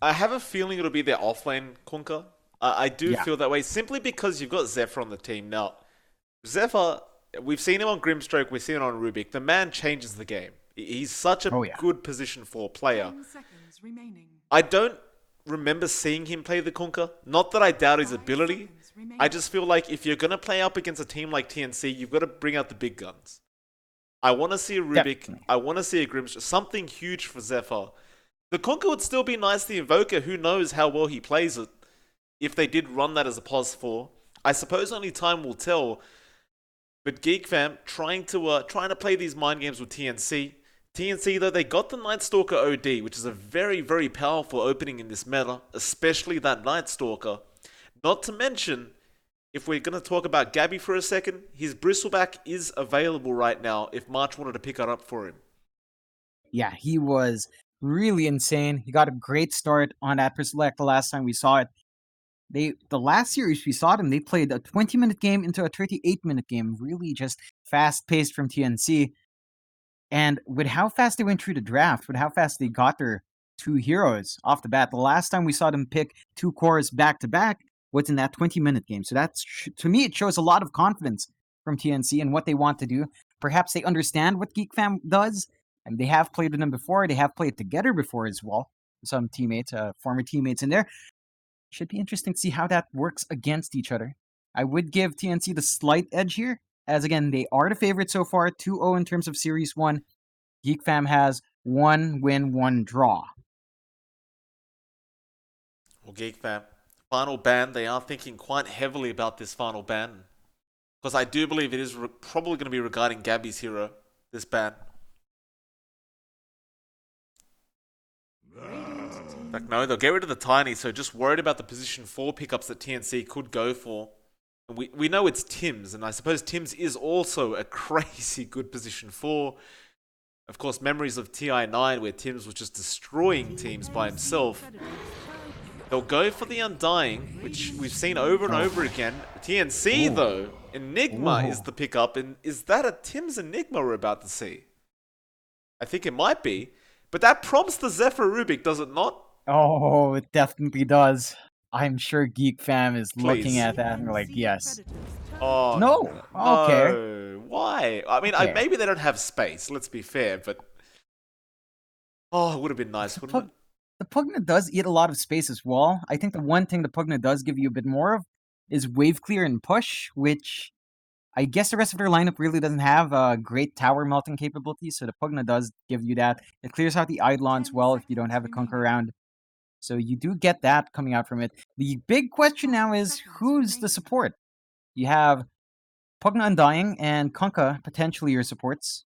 I have a feeling it'll be their offlane Kunka. I do Yeah. feel that way simply because you've got Zephyr on the team now. Zephyr, we've seen him on Grimstroke, we've seen him on Rubik. The man changes the game. He's such a Oh yeah. good position for player. 10 seconds remaining. I don't remember seeing him play the Kunka. Not that I doubt his 5 ability. seconds I remaining. just feel like if you're gonna play up against a team like TNC, you've got to bring out the big guns. I want to see a Rubik. Definitely. I want to see a Grimstroke. Something huge for Zephyr. The Conquer would still be nice. The Invoker, who knows how well he plays it if they did run that as a pos 4. I suppose only time will tell. But Geek fam trying to play these mind games with TNC. TNC though, they got the Night Stalker OD, which is a very very powerful opening in this meta, especially that Night Stalker. Not to mention, if we're going to talk about Gabby for a second, his Bristleback is available right now if March wanted to pick it up for him. Yeah, he was really insane. He got a great start on that select the last time we saw it. The last series we saw them, they played a 20-minute game into a 38-minute game, really just fast paced from TNC. And with how fast they went through the draft, with how fast they got their two heroes off the bat, the last time we saw them pick two cores back to back was in that 20-minute game. So that's to me, it shows a lot of confidence from TNC and what they want to do. Perhaps they understand what Geek Fam does, and they have played with them before. They have played together before as well. Some teammates, former teammates in there. Should be interesting to see how that works against each other. I would give TNC the slight edge here, as again, they are the favorite so far, 2-0 in terms of Series 1. Geek Fam has 1 win, 1 draw. Well, Geek fam, final ban. They are thinking quite heavily about this final ban because I do believe it is probably going to be regarding Gabby's hero. This ban. Like no, they'll get rid of the tiny. So just worried about the position 4 pickups that TNC could go for. We know it's Tim's, and I suppose Tim's is also a crazy good position 4. Of course, memories of TI9 where Tim's was just destroying teams by himself. They'll go for the Undying, which we've seen over and over again. TNC, Ooh. though, Enigma is Ooh. the pickup. And is that a Tim's Enigma we're about to see? I think it might be. But that prompts the Zephyr Rubik, does it not? Oh, it definitely does. I'm sure Geek Fam is looking Please. at that and like, TNC yes. Predators Oh, turn. No. Okay. no. Why? I mean, Okay. maybe they don't have space, let's be fair. But, oh, it would have been nice, The wouldn't Pug it? the Pugna does eat a lot of space as well. I think the one thing the Pugna does give you a bit more of is wave clear and push, which I guess the rest of their lineup really doesn't have great tower melting capabilities, so the Pugna does give you that. It clears out the Eidolons 10 well if you don't seconds have a Kunker remaining. around. So you do get that coming out from it. The big question now 5 is seconds who's the remaining. support? You have Pugna Undying and Kunkka potentially your supports.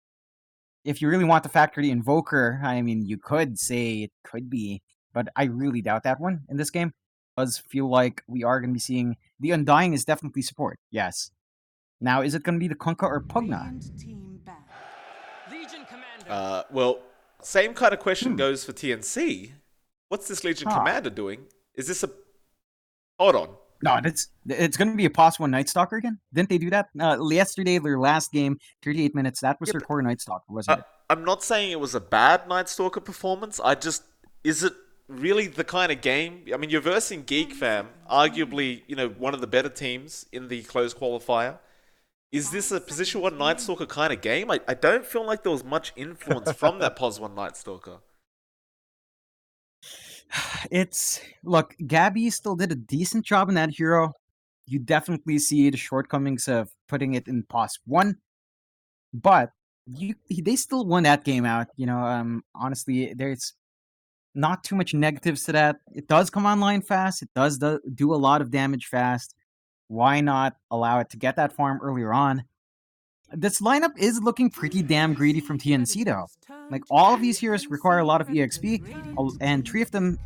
If you really want to factor the Invoker, I mean, you could say it could be, but I really doubt that one in this game. It does feel like we are going to be seeing the Undying is definitely support, yes. Now, is it going to be the Kunkka or Pugna? Radiant team back. Legion Commander. Well, same kind of question Hmm. goes for TNC. What's this Legion Huh. Commander doing? Is this a... Hold on. No, it's going to be a pos one Night Stalker again. Didn't they do that yesterday? Their last game, 38 minutes. That was Yeah, their but core Night Stalker, wasn't it? I'm not saying it was a bad Night Stalker performance. I just... Is it really the kind of game... I mean, you're versing Geek 10 Fam, seconds remaining. arguably, one of the better teams in the closed qualifier. Is 5 this a position seconds 1 Night remaining. Stalker kind of game? I don't feel like there was much influence from that pos 1 Night Stalker. It's look, Gabby still did a decent job in that hero. You definitely see the shortcomings of putting it in pos one, but they still won that game out. Honestly, there's not too much negatives to that. It does come online fast. It does do a lot of damage fast. Why not allow it to get that farm earlier on? This lineup is looking pretty damn greedy from TNC TNC though. Predators turn Like to all of these ice. heroes require a lot of Predators. EXP, Radiant and team three of them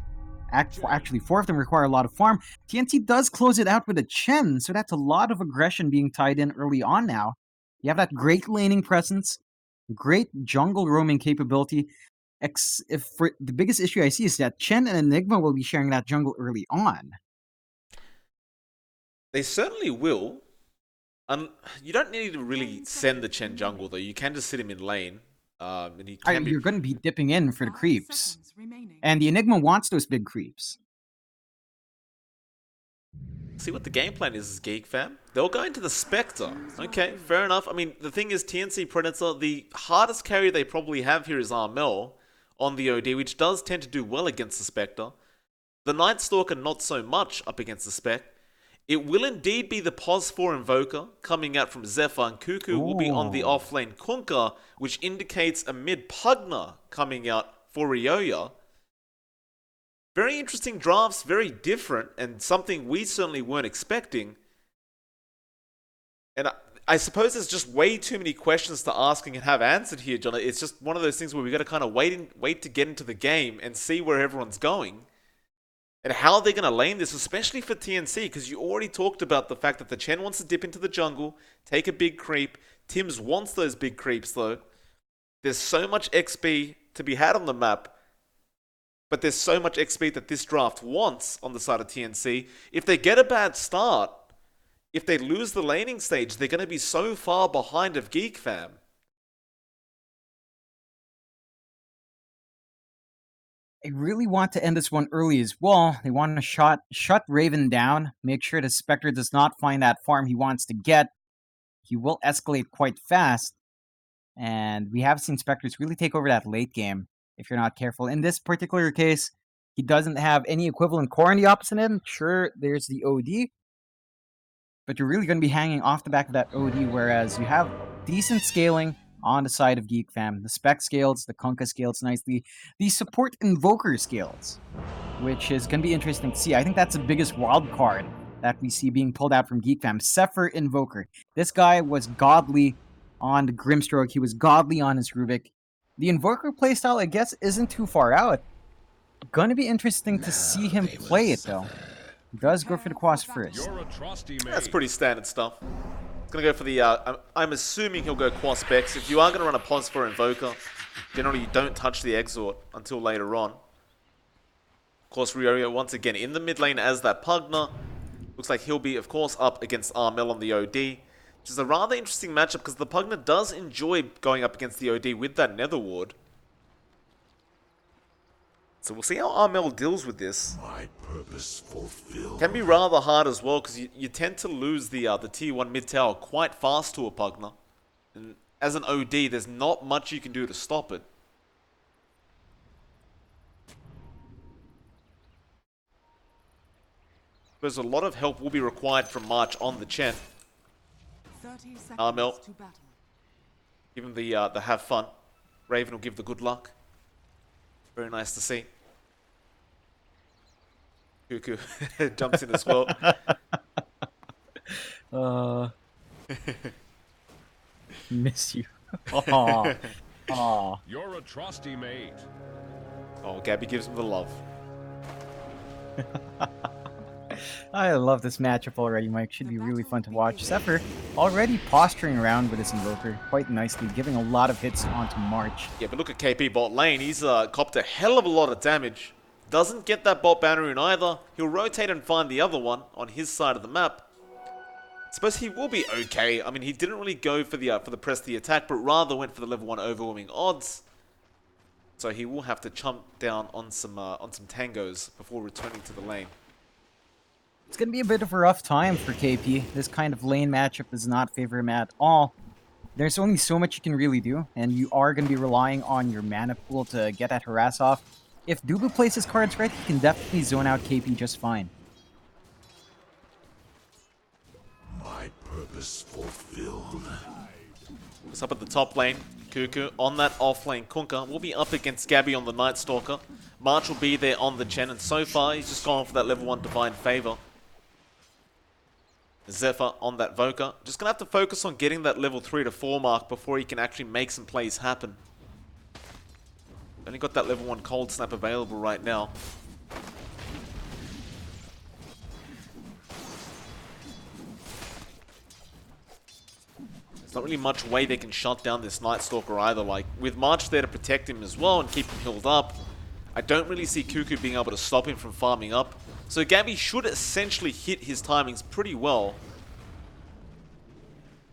back. actually, four of them require a lot of farm. TNT does close it out with a Chen, so that's a lot of aggression being tied in early on now. You have that great laning presence, great jungle roaming capability. If for, the biggest issue I see is that Chen and Enigma will be sharing that jungle early on. They certainly will. You don't need to really 10 send the seconds Chen jungle remaining. though. You can just sit him in lane. And he can be... You're going to be dipping in for the 5 creeps. seconds remaining. And the Enigma wants those big creeps. See what the game plan is, Geek fam. They'll go into the Spectre. Okay, fair enough. I mean, the thing is, TNC Predator, the hardest carry they probably have here is Armel on the OD, which does tend to do well against the Spectre. The Night Stalker, not so much up against the Spec. It will indeed be the Pos 4 Invoker coming out from Zephyr, and Cuckoo will be on the offlane Kunkka, which indicates a mid Pugna coming out for Ryoya. Very interesting drafts, very different, and something we certainly weren't expecting. And I suppose there's just way too many questions to ask and have answered here, John. It's just one of those things where we got to kind of wait to get into the game and see where everyone's going. And how they're going to lane this, especially for TNC, because you already talked about the fact that the Chen wants to dip into the jungle, take a big creep. Tims wants those big creeps, though. There's so much XP to be had on the map, but there's so much XP that this draft wants on the side of TNC. If they get a bad start, if they lose the laning stage, they're going to be so far behind of Geek fam. They really want to end this one early as well. They want to shut Raven down, make sure the Spectre does not find that farm he wants to get. He will escalate quite fast, and we have seen Spectres really take over that late game if you're not careful. In this particular case, he doesn't have any equivalent core on the opposite end. Sure, there's the OD, but you're really going to be hanging off the back of that OD, whereas you have decent scaling on the side of Geek fam. The Spec scales, the Kunkka scales nicely. The support Invoker scales, which is going to be interesting to see. I think that's the biggest wild card that we see being pulled out from Geek fam. Zephyr Invoker. This guy was godly on the Grimstroke. He was godly on his Rubik. The Invoker playstyle, I guess, isn't too far out. Gonna be interesting to see him play it, though. He does go for the Quas first. That's pretty standard stuff. It's going to go for the... I'm assuming he'll go Quas Bex. If you are going to run a Pos for Invoker, generally you don't touch the Exort until later on. Of course, Ryoya once again in the mid lane as that Pugna. Looks like he'll be, of course, up against Armel on the OD. Which is a rather interesting matchup because the Pugna does enjoy going up against the OD with that Nether Ward. So we'll see how Armel deals with this. My purpose fulfilled. Can be rather hard as well because you tend to lose the tier 1 mid tower quite fast to a Pugna. And as an OD, there's not much you can do to stop it. There's a lot of help will be required from March on the Chen. 30 seconds Armel. to battle. Give him the have fun. Raven will give the good luck. Very nice to see. Cuckoo jumps in as well. Miss you. Aw. Aw. You're a trusty mate. Oh, Gabby gives him the love. I love this matchup already, Mike. Should be really fun to watch. Zephyr already posturing around with his Invoker quite nicely, giving a lot of hits onto March. Yeah, but look at KP bot lane. He's copped a hell of a lot of damage. Doesn't get that bot banner in either. He'll rotate and find the other one on his side of the map. Suppose he will be okay. I mean, he didn't really go for the press the attack, but rather went for the level 1 overwhelming odds. So he will have to chomp down on some tangos before returning to the lane. It's going to be a bit of a rough time for KP. This kind of lane matchup does not favor him at all. There's only so much you can really do, and you are going to be relying on your mana pool to get that harass off. If Dubu plays his cards right, he can definitely zone out KP just fine. My purpose fulfilled. It's up at the top lane. Cuckoo on that off lane. Kunkka will be up against Gabby on the Night Stalker. March will be there on the Chen, and so far he's just gone for that level 1 Divine Favor. Zephyr on that Voker. Just gonna have to focus on getting that level 3 to 4 mark before he can actually make some plays happen. Only got that level 1 Cold Snap available right now. There's not really much way they can shut down this Night Stalker either. Like, with March there to protect him as well and keep him healed up, I don't really see Cuckoo being able to stop him from farming up. So Gabby should essentially hit his timings pretty well.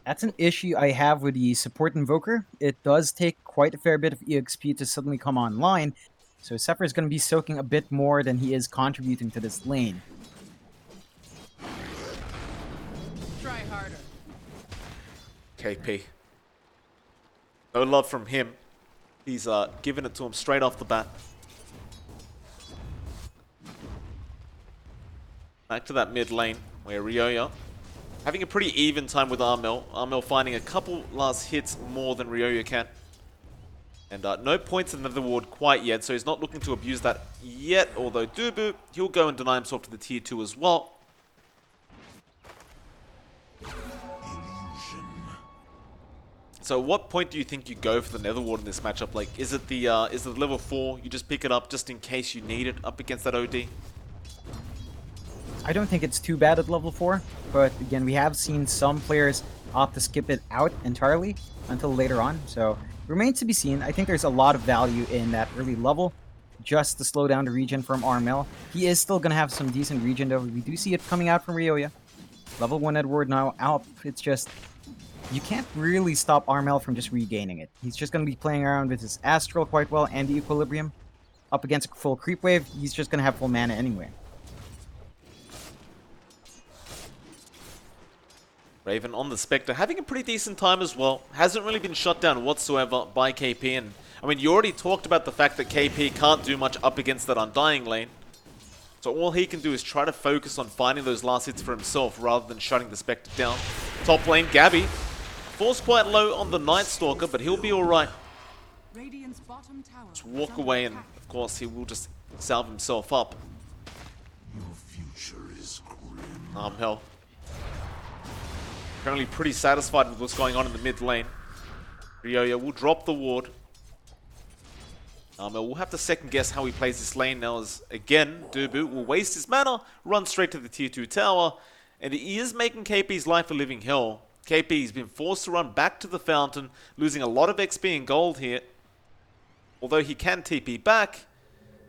That's an issue I have with the support invoker. It does take quite a fair bit of EXP to suddenly come online, so Zephyr is going to be soaking a bit more than he is contributing to this lane. Try harder. KP. No love from him. He's giving it to him straight off the bat. Back to that mid lane where Ryoya having a pretty even time with Armel. Armel finding a couple last hits more than Ryoya can. And no points in the ward quite yet, so he's not looking to abuse that yet. Although Dubu, he'll go and deny himself to the tier 2 as well. So at what point do you think you go for the Nether Ward in this matchup? Like, is it the level 4? You just pick it up just in case you need it up against that OD? I don't think it's too bad at level 4, but again, we have seen some players opt to skip it out entirely until later on, so remains to be seen. I think there's a lot of value in that early level, just to slow down the regen from Armel. He is still going to have some decent regen though. We do see it coming out from Ryoya. Level 1 Edward now out. It's just, you can't really stop Armel from just regaining it. He's just going to be playing around with his Astral quite well and the Equilibrium. Up against a full creep wave, he's just going to have full mana anyway. Raven on the Spectre, having a pretty decent time as well. Hasn't really been shut down whatsoever by KP. And I mean, you already talked about the fact that KP can't do much up against that Undying lane. So all he can do is try to focus on finding those last hits for himself rather than shutting the Spectre down. Top lane, Gabby. Falls quite low on the Night Stalker, but he'll be alright. Radiant's bottom tower Just is walk under away and, attack. of course, he will just salve himself up. Your future is grim. Hell. Apparently pretty satisfied with what's going on in the mid lane. Ryoya will drop the ward. We'll have to second guess how he plays this lane now as, again, Dubu will waste his mana, run straight to the tier 2 tower, and he is making KP's life a living hell. KP's been forced to run back to the fountain, losing a lot of XP and gold here. Although he can TP back,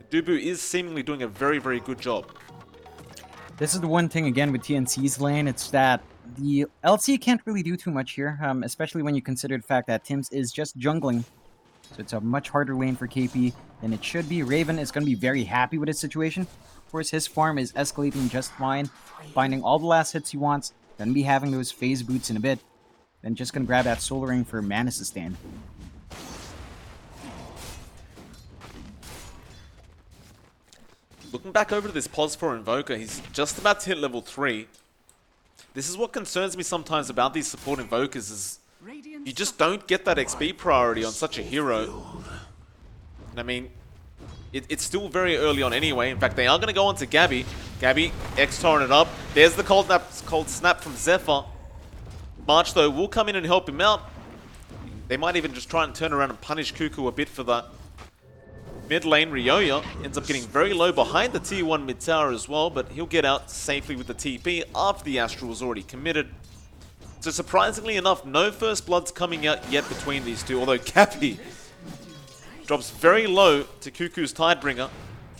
Dubu is seemingly doing a very, very good job. This is the one thing again with TNC's lane, it's that the LC can't really do too much here, especially when you consider the fact that Tims is just jungling. So it's a much harder lane for KP than it should be. Raven is going to be very happy with his situation. Of course, his farm is escalating just fine, finding all the last hits he wants, then be having those phase boots in a bit, then just going to grab that Soul Ring for mana sustain. Looking back over to this pos for Invoker, he's just about to hit level 3. This is what concerns me sometimes about these support Invokers is you just don't get that XP priority on such a hero. I mean, it's still very early on anyway. In fact, they are going to go on to Gabby. Gabby, X-torrent it up. There's the cold snap from Zephyr. March, though, will come in and help him out. They might even just try and turn around and punish Cuckoo a bit for that. Mid lane, Ryoya ends up getting very low behind the tier 1 mid tower as well, but he'll get out safely with the TP after the Astral was already committed. So surprisingly enough, no first bloods coming out yet between these two, although Gabby drops very low to Cuckoo's Tidebringer.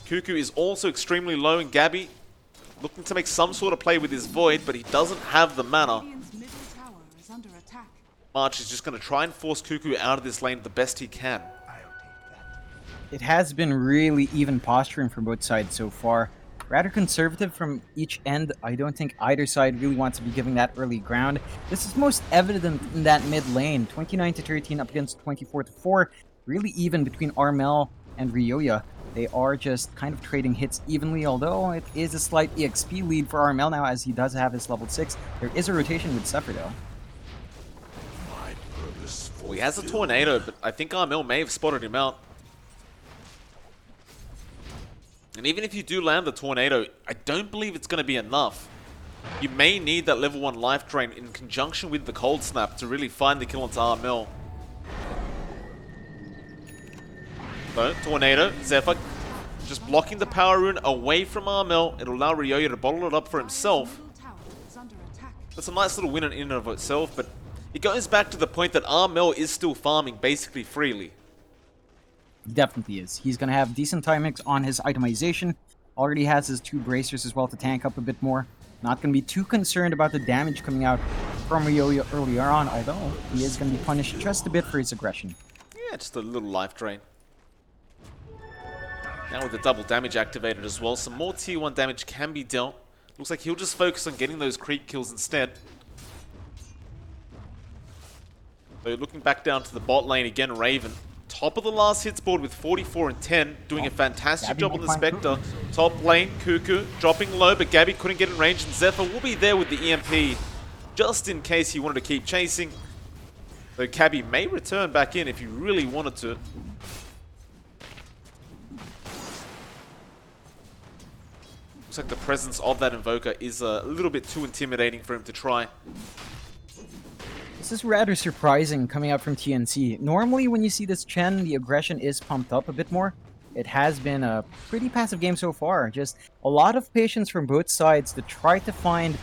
Cuckoo is also extremely low, and Gabby looking to make some sort of play with his Void, but he doesn't have the mana. Radiant's middle tower is under attack. March is just going to try and force Cuckoo out of this lane the best he can. It has been really even posturing from both sides so far. Rather conservative from each end. I don't think either side really wants to be giving that early ground. This is most evident in that mid lane. 29-13 up against 24-4. Really even between Armel and Ryoya. They are just kind of trading hits evenly, although it is a slight EXP lead for Armel now as he does have his level 6. There is a rotation with Zephyr though. My purpose Well, he has a tornado, but I think Armel may have spotted him out. And even if you do land the tornado, I don't believe it's going to be enough. You may need that level 1 life drain in conjunction with the cold snap to really find the kill onto Armel. So, tornado, Zephyr just blocking the power rune away from Armel. It'll allow Ryoya to bottle it up for himself. Middle tower is under attack. That's a nice little win in and of itself, but it goes back to the point that Armel is still farming basically freely. He definitely is. He's going to have decent timings on his itemization. Already has his 2 bracers as well to tank up a bit more. Not going to be too concerned about the damage coming out from Ryoyo earlier on, although he is going to be punished just a bit for his aggression. Yeah, just a little life drain. Now with the double damage activated as well, some more tier 1 damage can be dealt. Looks like he'll just focus on getting those creep kills instead. So looking back down to the bot lane again, Raven. Top of the last hits board with 44 and 10, doing a fantastic job on the Spectre. Top lane, Cuckoo dropping low, but Gabby couldn't get in range, and Zephyr will be there with the EMP, just in case he wanted to keep chasing. Though Gabby may return back in if he really wanted to. Looks like the presence of that Invoker is a little bit too intimidating for him to try. This is rather surprising coming out from TNC. Normally when you see this Chen, the aggression is pumped up a bit more. It has been a pretty passive game so far. Just a lot of patience from both sides to try to find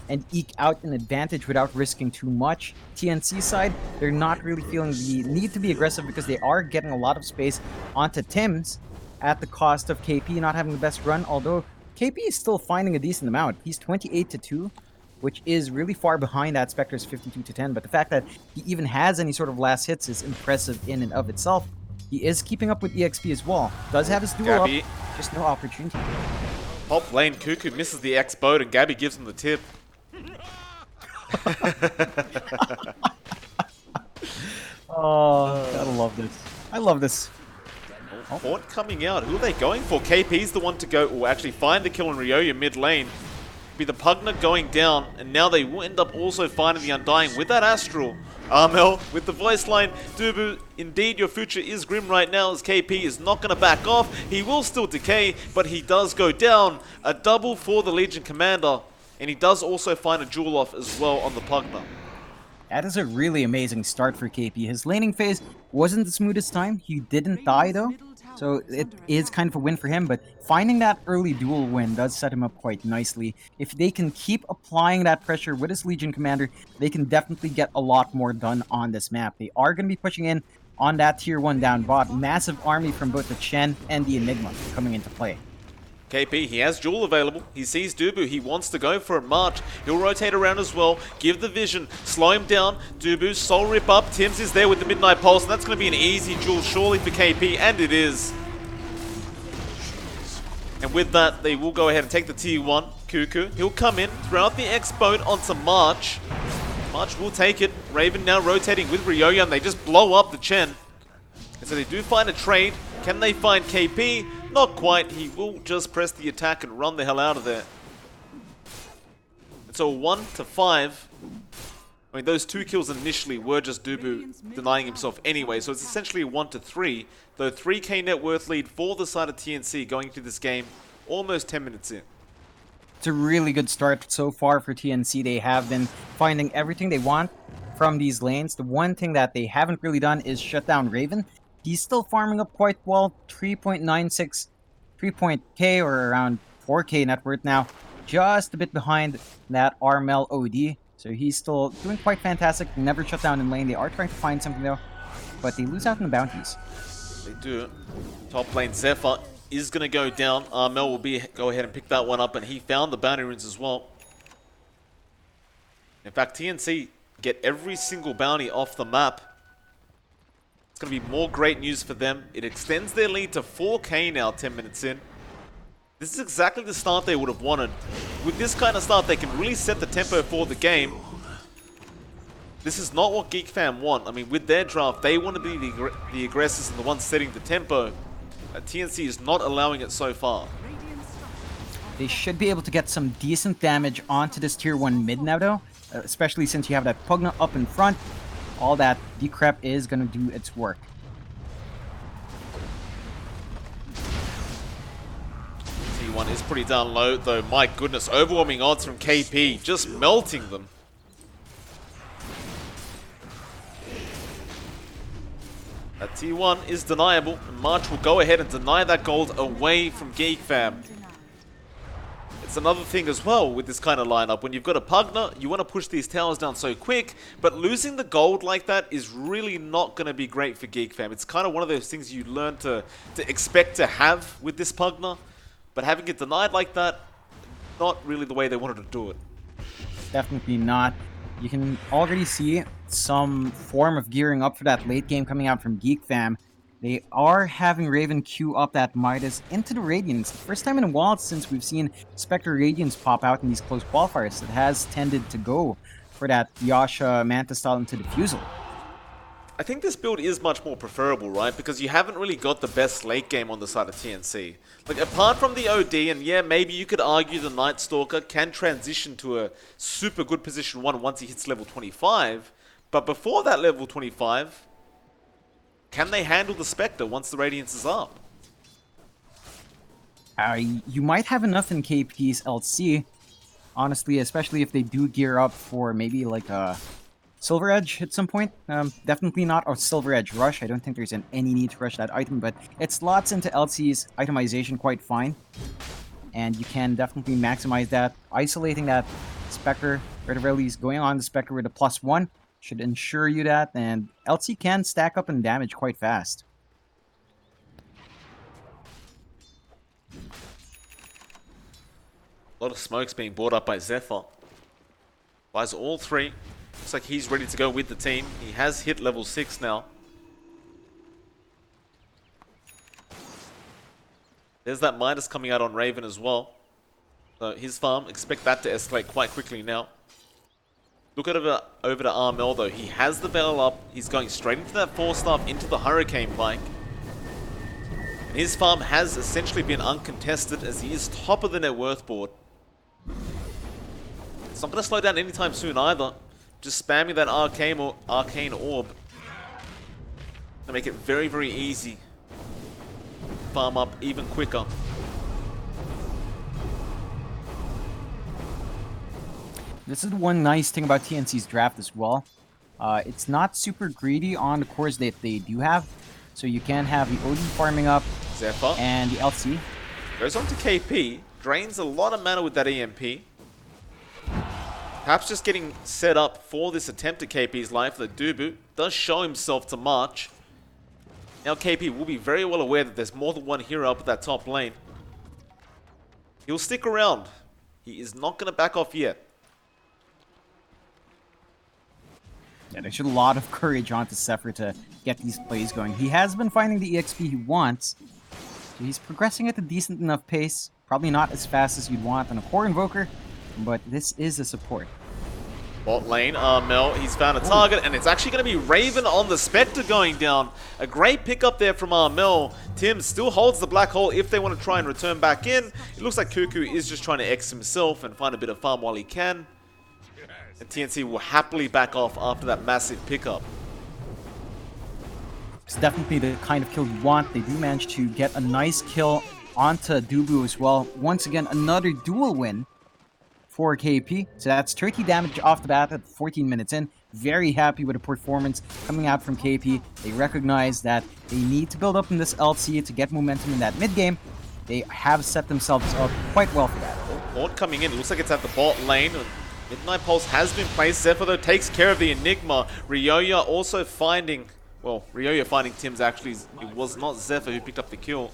and eke out an advantage without risking too much. TNC side, they're not really feeling the need to be aggressive because they are getting a lot of space onto Tim's at the cost of KP not having the best run, although KP is still finding a decent amount. He's 28-2. Which is really far behind that Spectre's 52-10, but the fact that he even has any sort of last hits is impressive in and of itself. He is keeping up with EXP as well. Does have his duel up, just no opportunity. Top lane, Cuckoo misses the X boat and Gabby gives him the tip. Oh, gotta love this. I love this. Port coming out. Who are they going for? KP's the one to go, or actually find the kill in Ryoyo mid lane. Be the Pugner going down, and now they will end up also finding the Undying with that Astral. Armel with the voice line, Dubu, indeed your future is grim right now as KP is not going to back off. He will still decay, but he does go down. A double for the Legion Commander, and he does also find a jewel off as well on the Pugner. That is a really amazing start for KP. His laning phase wasn't the smoothest time. He didn't die though, so it is kind of a win for him, but finding that early duel win does set him up quite nicely. If they can keep applying that pressure with his Legion Commander, they can definitely get a lot more done on this map. They are going to be pushing in on that tier 1 down bot. Massive army from both the Chen and the Enigma coming into play. KP, he has Jewel available. He sees Dubu. He wants to go for a march. He'll rotate around as well. Give the vision. Slow him down. Dubu, soul rip up. Tim's is there with the Midnight Pulse. And that's going to be an easy Jewel surely for KP. And it is. And with that, they will go ahead and take the tier 1. Cuckoo. He'll come in, throw out the X-Boat onto March. March will take it. Raven now rotating with Ryoyo. And they just blow up the Chen. And so they do find a trade. Can they find KP? Not quite. He will just press the attack and run the hell out of there. It's a 1-5. I mean, those 2 kills initially were just Dubu denying himself anyway, so it's essentially a 1-3. Though 3k net worth lead for the side of TNC going into this game almost 10 minutes in. It's a really good start so far for TNC. They have been finding everything they want from these lanes. The one thing that they haven't really done is shut down Raven. He's still farming up quite well, 3.96, 3.k or around 4k net worth now. Just a bit behind that Armel OD. So he's still doing quite fantastic. Never shut down in lane. They are trying to find something though, but they lose out on the bounties. They do. Top lane Zephyr is going to go down. Armel will go ahead and pick that one up, and he found the bounty runes as well. In fact, TNC get every single bounty off the map. It's going to be more great news for them. It extends their lead to 4k now, 10 minutes in. This is exactly the start they would have wanted. With this kind of start, they can really set the tempo for the game. This is not what Geek fam want. I mean, with their draft, they want to be the aggressors and the ones setting the tempo. TNC is not allowing it so far. They should be able to get some decent damage onto this tier 1 mid now though, especially since you have that Pugna up in front. All that decrep is going to do its work. T1 is pretty down low though. My goodness, overwhelming odds from KP, just melting them. That T1 is deniable, and March will go ahead and deny that gold away from Geek fam. It's another thing as well with this kind of lineup. When you've got a Pugner, you want to push these towers down so quick, but losing the gold like that is really not going to be great for Geek fam. It's kind of one of those things you learn to expect to have with this Pugner, but having it denied like that, not really the way they wanted to do it. Definitely not. You can already see some form of gearing up for that late game coming out from Geek Fam. They are having Raven queue up that Midas into the Radiance. The first time in a while since we've seen Spectre Radiance pop out in these close qualifiers. It has tended to go for that Yasha Manta style into Diffusal. I think this build is much more preferable, right? Because you haven't really got the best late game on the side of TNC. Like, apart from the OD, and yeah, maybe you could argue the Night Stalker can transition to a super good position 1 once he hits level 25. But before that level 25, can they handle the Spectre once the Radiance is up? You might have enough in KP's LC, honestly, especially if they do gear up for maybe like a Silver Edge at some point. Definitely not a Silver Edge rush. I don't think there's any need to rush that item, but it slots into LC's itemization quite fine. And you can definitely maximize that. Isolating that Spectre, or at the very least going on the Spectre with a +1, should ensure you that, and LC can stack up in damage quite fast. A lot of smokes being brought up by Zephyr. Buys all 3. Looks like he's ready to go with the team. He has hit level 6 now. There's that Midas coming out on Raven as well. So his farm, expect that to escalate quite quickly now. Look at over to Armel though. He has the Veil up. He's going straight into that 4-staff, into the Hurricane bike. And his farm has essentially been uncontested as he is top of the net worth board. It's not going to slow down anytime soon either. Just spamming that arcane orb to make it very, very easy. Farm up even quicker. This is the one nice thing about TNC's draft as well. It's not super greedy on the cores that they do have. So you can have the OD farming up Zephyr and the LC. goes on to KP. Drains a lot of mana with that EMP. Perhaps just getting set up for this attempt at KP's life. The Dubu does show himself to March. Now KP will be very well aware that there's more than one hero up at that top lane. He'll stick around. He is not going to back off yet. Yeah, there's a lot of courage onto Zephyr to get these plays going. He has been finding the EXP he wants. So he's progressing at a decent enough pace. Probably not as fast as you'd want on a core invoker, but this is a support. Bot lane, Mel, he's found a target, and it's actually going to be Raven on the Spectre going down. A great pickup there from Armel. Tim still holds the black hole if they want to try and return back in. It looks like Cuckoo is just trying to X himself and find a bit of farm while he can. And TNC will happily back off after that massive pickup. It's definitely the kind of kill you want. They do manage to get a nice kill onto Dubu as well. Once again, another dual win for KP. So that's 30 damage off the bat at 14 minutes in. Very happy with the performance coming out from KP. They recognize that they need to build up in this LC to get momentum in that mid game. They have set themselves up quite well for that. Port coming in, it looks like it's at the bot lane. Midnight Pulse has been placed. Zephyr though takes care of the Enigma. Ryoya also finding, well, Ryoya finding Tim's actually, it was not Zephyr who picked up the kill.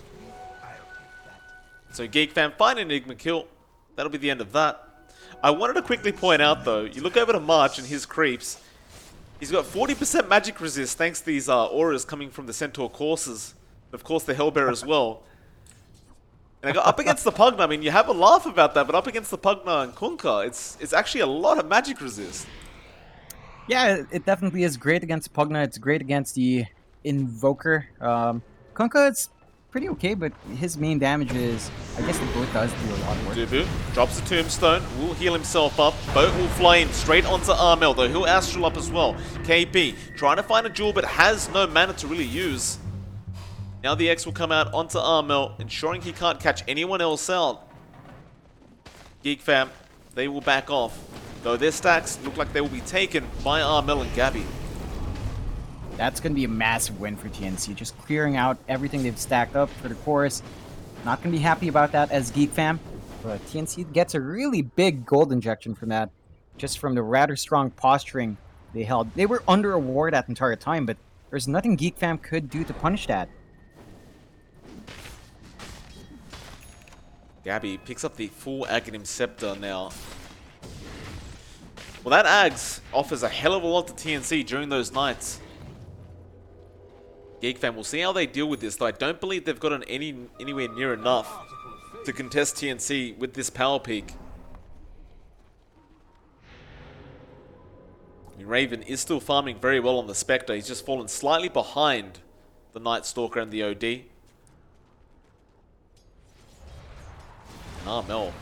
So Geek Fam find Enigma kill. That'll be the end of that. I wanted to quickly point out though, you look over to March and his creeps. He's got 40% magic resist thanks to these auras coming from the Centaur courses. And of course the Hellbearer as well. And I got up against the Pugna, I mean you have a laugh about that, but up against the Pugna and Kunkka, it's actually a lot of magic resist. Yeah, it definitely is great against Pugna. It's great against the Invoker. Kunkka, it's pretty okay, but his main damage is, I guess the boat does do a lot of work. Dubu drops the Tombstone, will heal himself up. Boat will fly in straight onto Armel, though he'll Astral up as well. KP trying to find a jewel, but has no mana to really use. Now the X will come out onto Armel, ensuring he can't catch anyone else out. Geek Fam, they will back off. Though their stacks look like they will be taken by Armel and Gabby. That's going to be a massive win for TNC, just clearing out everything they've stacked up for the chorus. Not going to be happy about that as Geek Fam, but TNC gets a really big gold injection from that, just from the rather strong posturing they held. They were under a ward that entire time, but there's nothing Geek Fam could do to punish that. Gabby picks up the full Aghanim Scepter now. Well, that Ags offers a hell of a lot to TNC during those nights. Geek fam, we'll see how they deal with this, though I don't believe they've gotten anywhere near enough to contest TNC with this power peak. Raven is still farming very well on the Spectre. He's just fallen slightly behind the Night Stalker and the OD. Mel.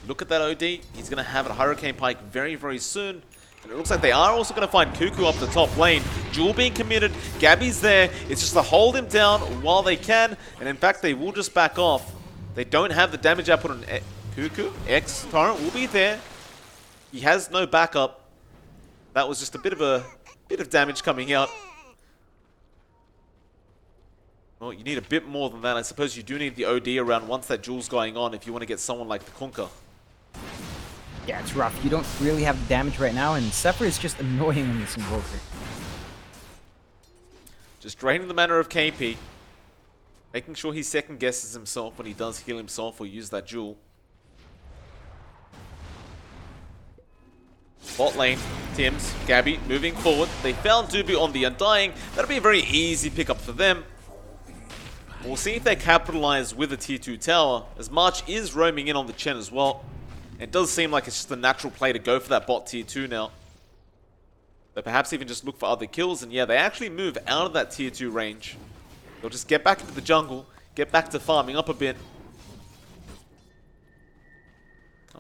Look at that OD. He's going to have a Hurricane Pike very, very soon. And it looks like they are also going to find Cuckoo up the top lane. Jewel being committed. Gabby's there. It's just to hold him down while they can. And in fact, they will just back off. They don't have the damage output on Cuckoo. X Torrent will be there. He has no backup. That was just a bit of damage coming out. Well, you need a bit more than that. I suppose you do need the OD around once that Jewel's going on if you want to get someone like the Kunkka. Yeah, it's rough. You don't really have damage right now, and Zephyr is just annoying in this Invoker. Just draining the mana of KP. Making sure he second guesses himself when he does heal himself or use that Jewel. Bot lane, Tims, Gabby moving forward. They found Dubu on the Undying. That'll be a very easy pickup for them. We'll see if they capitalize with a tier 2 tower, as March is roaming in on the Chen as well. It does seem like it's just a natural play to go for that bot tier 2 now. But perhaps even just look for other kills, and yeah, they actually move out of that tier 2 range. They'll just get back into the jungle, get back to farming up a bit.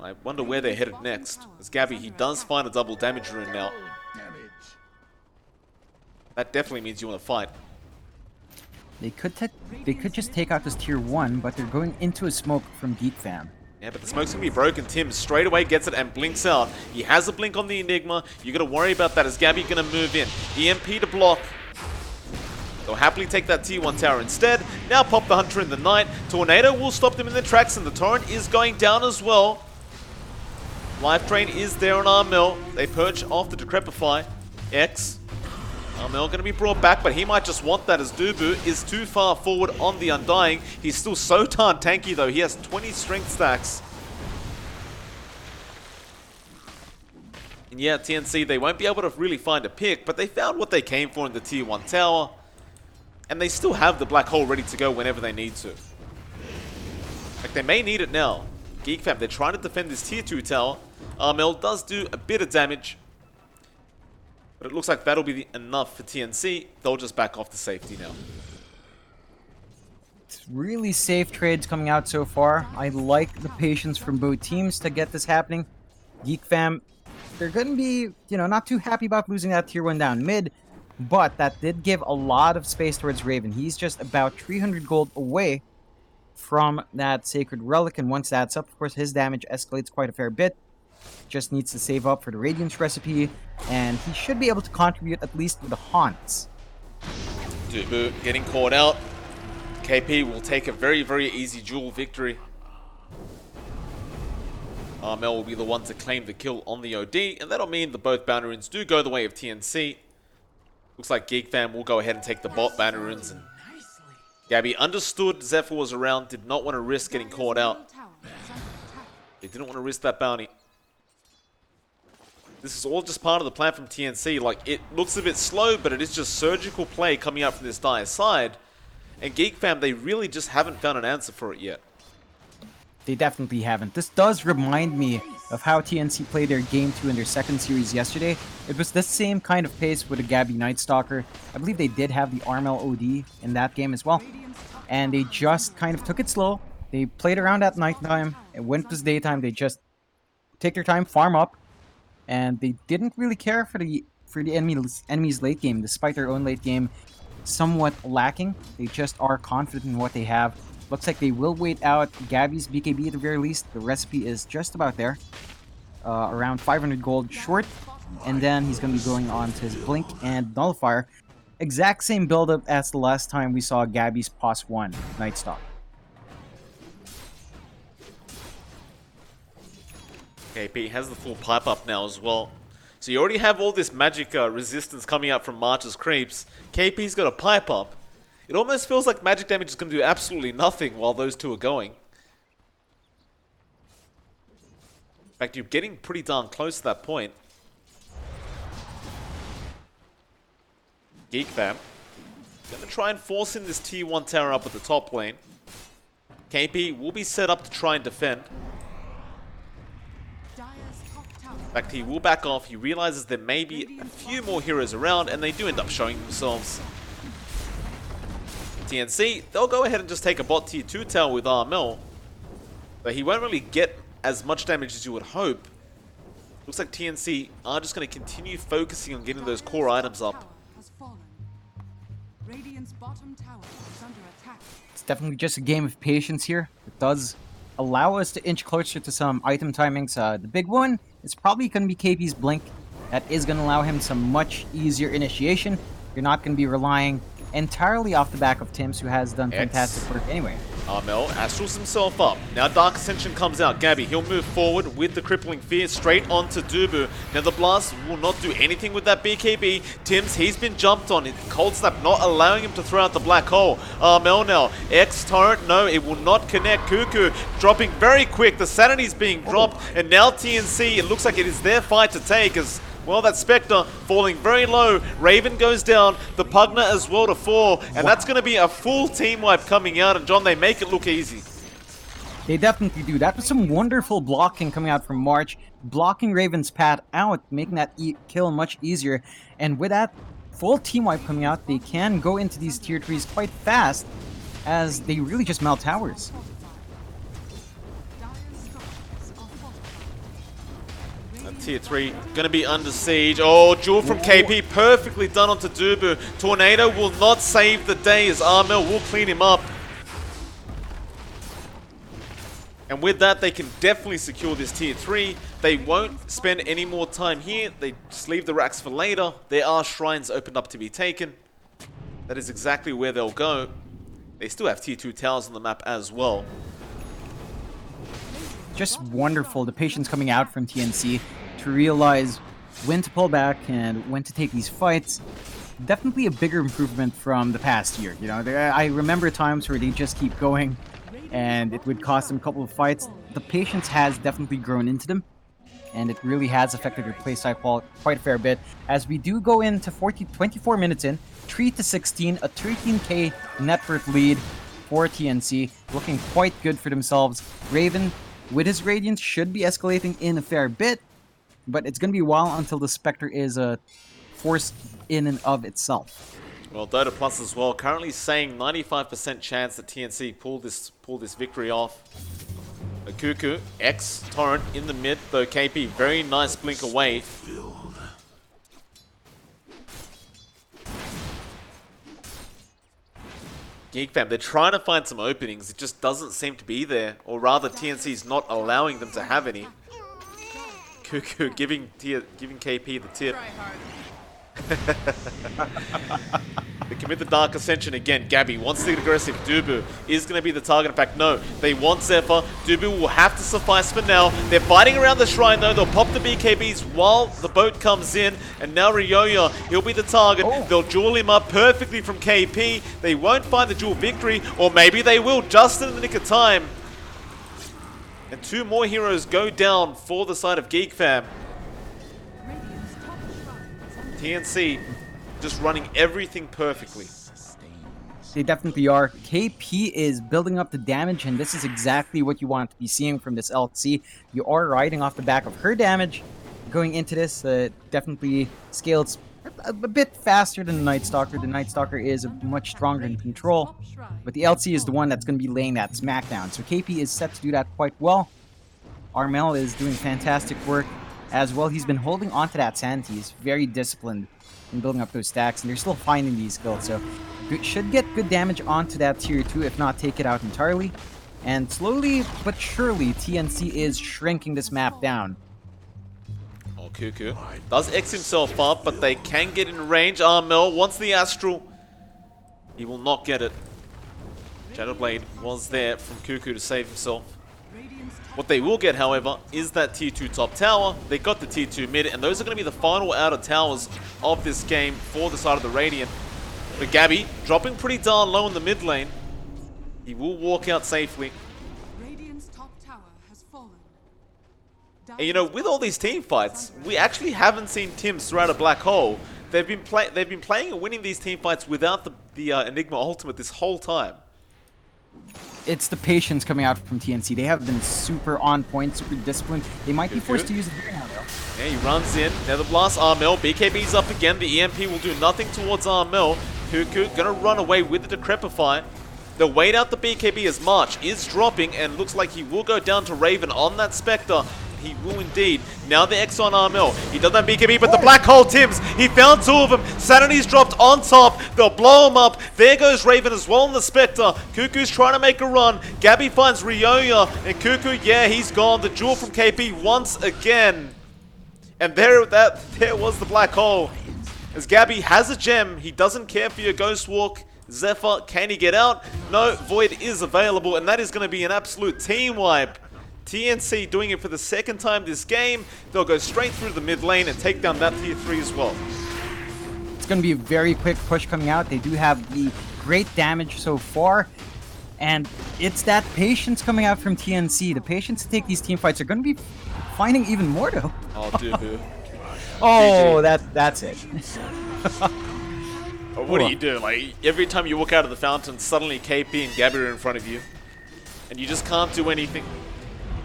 I wonder where they're headed next. As Gabby, he does find a double damage rune now. That definitely means you want to fight. They could just take out this tier 1, but they're going into a smoke from Geek fam. Yeah, but the smoke's going to be broken. Tim straight away gets it and blinks out. He has a blink on the Enigma. You got to worry about that as Gabby going to move in. EMP to block. They'll happily take that tier 1 tower instead. Now pop the Hunter in the night. Tornado will stop them in their tracks, and the Torrent is going down as well. Life Drain is there on Armel. They perch off the Decrepify. X. Armel going to be brought back, but he might just want that as Dubu is too far forward on the Undying. He's still so darn tanky though. He has 20 strength stacks. And yeah, TNC, they won't be able to really find a pick, but they found what they came for in the tier 1 tower. And they still have the Black Hole ready to go whenever they need to. Like, they may need it now. Geek fam, they're trying to defend this tier 2 tower. Armel does do a bit of damage. But it looks like that'll be enough for TNC. They'll just back off to safety now. It's really safe trades coming out so far. I like the patience from both teams to get this happening. Geek fam, they're going to be, not too happy about losing that tier 1 down mid. But that did give a lot of space towards Raven. He's just about 300 gold away from that Sacred Relic. And once that's up, of course, his damage escalates quite a fair bit. Just needs to save up for the Radiance recipe, and he should be able to contribute at least with the Haunts. Dubu getting caught out. KP will take a very, very easy duel victory. Armel will be the one to claim the kill on the OD, and that'll mean that both banner runes do go the way of TNC. Looks like Geek fam will go ahead and take the bot banner runes, and Gabby understood Zephyr was around, did not want to risk getting caught out. They didn't want to risk that bounty. This is all just part of the plan from TNC. Like, it looks a bit slow, but it is just surgical play coming out from this dire side. And Geek fam, they really just haven't found an answer for it yet. They definitely haven't. This does remind me of how TNC played their Game 2 in their second series yesterday. It was the same kind of pace with a Gabby Night Stalker. I believe they did have the Armel OD in that game as well. And they just kind of took it slow. They played around at nighttime, and when it was daytime, they just take their time, farm up. And they didn't really care for the enemy's late game, despite their own late game somewhat lacking. They just are confident in what they have. Looks like they will wait out Gabby's BKB at the very least. The recipe is just about there. Around 500 gold short. And then he's going to be going on to his Blink and Nullifier. Exact same build-up as the last time we saw Gabby's POS 1 Night Stalk. KP has the full pipe up now as well. So you already have all this magic resistance coming out from March's creeps. KP's got a pipe up. It almost feels like magic damage is going to do absolutely nothing while those two are going. In fact, you're getting pretty darn close to that point. Geek fam. Gonna try and force in this tier 1 tower up at the top lane. KP will be set up to try and defend. Dire's top tower. In fact, he will back off. He realizes there may be a few more heroes around, and they do end up showing themselves. TNC, they'll go ahead and just take a bot tier 2 tower with RML. But he won't really get as much damage as you would hope. Looks like TNC are just going to continue focusing on getting those core items up. Tower has fallen. Radiant's bottom tower is under attack. It's definitely just a game of patience here. It does allow us to inch closer to some item timings. The big one is probably going to be KP's Blink. That is going to allow him some much easier initiation. You're not going to be relying entirely off the back of Tims, who has done fantastic work anyway. Armel astrals himself up. Now Dark Ascension comes out. Gabby, he'll move forward with the Crippling Fear straight onto Dubu. Now the Blast will not do anything with that BKB. Tims, he's been jumped on. Cold Snap not allowing him to throw out the Black Hole. Armel now. X Torrent, no, it will not connect. Cuckoo dropping very quick. The Sanity's being dropped. And now TNC, it looks like it is their fight to take as... well, that Spectre falling very low. Raven goes down. The Pugna as well to 4. And that's going to be a full team wipe coming out. And John, they make it look easy. They definitely do. That was some wonderful blocking coming out from March. Blocking Raven's path out, making that kill much easier. And with that full team wipe coming out, they can go into these tier 3s quite fast, as they really just melt towers. Dire's structures are fortified. Tier 3 gonna be under siege. Oh, duel from KP, perfectly done onto Dubu. Tornado will not save the day as Armel will clean him up. And with that, they can definitely secure this tier 3. They won't spend any more time here. They just leave the racks for later. There are shrines opened up to be taken. That is exactly where they'll go. They still have tier 2 towers on the map as well. Just wonderful, the patience coming out from TNC to realize when to pull back and when to take these fights. Definitely a bigger improvement from the past year. You know, I remember times where they just keep going and it would cost them a couple of fights. The patience has definitely grown into them, and it really has affected their playstyle quite a fair bit. As we do go into 24 minutes in, 3-16, a 13k net worth lead for TNC, looking quite good for themselves. Raven, with his Radiance, should be escalating in a fair bit, but it's going to be a while until the Spectre is forced in and of itself. Well, Dota Plus as well, currently saying 95% chance that TNC pull this victory off. A Cuckoo, X, Torrent in the mid, though KP, very nice blink away. Geek fam, they're trying to find some openings, it just doesn't seem to be there, or rather TNC's not allowing them to have any. Cuckoo giving KP the tip. Try harder. They commit the Dark Ascension again. Gabby wants to get aggressive. Dubu is going to be the target. In fact, no. They want Zephyr. Dubu will have to suffice for now. They're fighting around the shrine, though. They'll pop the BKBs while the boat comes in. And now Ryoya, he'll be the target. They'll duel him up perfectly from KP. They won't find the duel victory. Or maybe they will, just in the nick of time. And 2 more heroes go down for the side of Geek fam. Radiant's top shrine is under TNC just running everything perfectly. They definitely are. KP is building up the damage, and this is exactly what you want to be seeing from this LC. You are riding off the back of her damage. Going into this, definitely scales a bit faster than the Night Stalker. The Night Stalker is much stronger in control, but the LC is the one that's going to be laying that smackdown. So KP is set to do that quite well. Armel is doing fantastic work as well. He's been holding onto that sanity. He's very disciplined in building up those stacks, and they're still finding these kills. So should get good damage onto that tier 2, if not take it out entirely. And slowly but surely, TNC is shrinking this map down. Oh, Cuckoo does X himself up, but they can get in range. Armel wants the Astral. He will not get it. Shadowblade was there from Cuckoo to save himself. What they will get, however, is that tier 2 top tower. They got the tier 2 mid, and those are going to be the final outer towers of this game for the side of the Radiant. But Gabby, dropping pretty darn low in the mid lane. He will walk out safely. Radiant's top tower has fallen. And you know, with all these team fights, we actually haven't seen Tims throw out a black hole. They've been playing and winning these team fights without the Enigma ultimate this whole time. It's the patience coming out from TNC. They have been super on point, super disciplined. They might be forced to use it here now, though. Yeah, he runs in. Nether Blast, Armel. BKB's up again. The EMP will do nothing towards Armel. Cuckoo gonna run away with the Decrepify. They'll wait out the BKB as March is dropping and looks like he will go down to Raven on that Spectre. He will indeed. Now the X on Armel. He doesn't have BKB, but the Black Hole Tims. He found two of them. Sanity's dropped on top. They'll blow him up. There goes Raven as well in the Spectre. Cuckoo's trying to make a run. Gabby finds Ryoya. And Cuckoo, yeah, he's gone. The duel from KP once again. And there was the Black Hole. As Gabby has a gem. He doesn't care for your Ghost Walk. Zephyr, can he get out? No, Void is available. And that is going to be an absolute team wipe. TNC doing it for the second time this game. They'll go straight through the mid lane and take down that tier 3 as well. It's going to be a very quick push coming out. They do have the great damage so far. And it's that patience coming out from TNC. The patience to take these team fights are going to be finding even more, though. Oh, dude. Oh, that's it. What do you do? Like, every time you walk out of the fountain, suddenly KP and Gabby are in front of you. And you just can't do anything.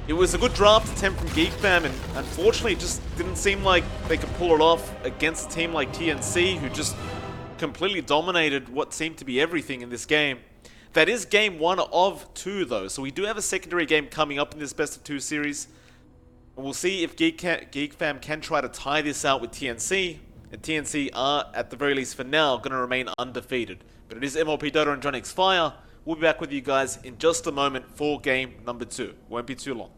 It was a good draft attempt from Geek Fam, and unfortunately it just didn't seem like they could pull it off against a team like TNC, who just completely dominated what seemed to be everything in this game. That is game 1 of 2 though, so we do have a secondary game coming up in this best of 2 series. And we'll see if Geek Fam can try to tie this out with TNC, and TNC are, at the very least for now, going to remain undefeated. But it is MLP Dota and John X Fire. We'll be back with you guys in just a moment for game number 2. Won't be too long.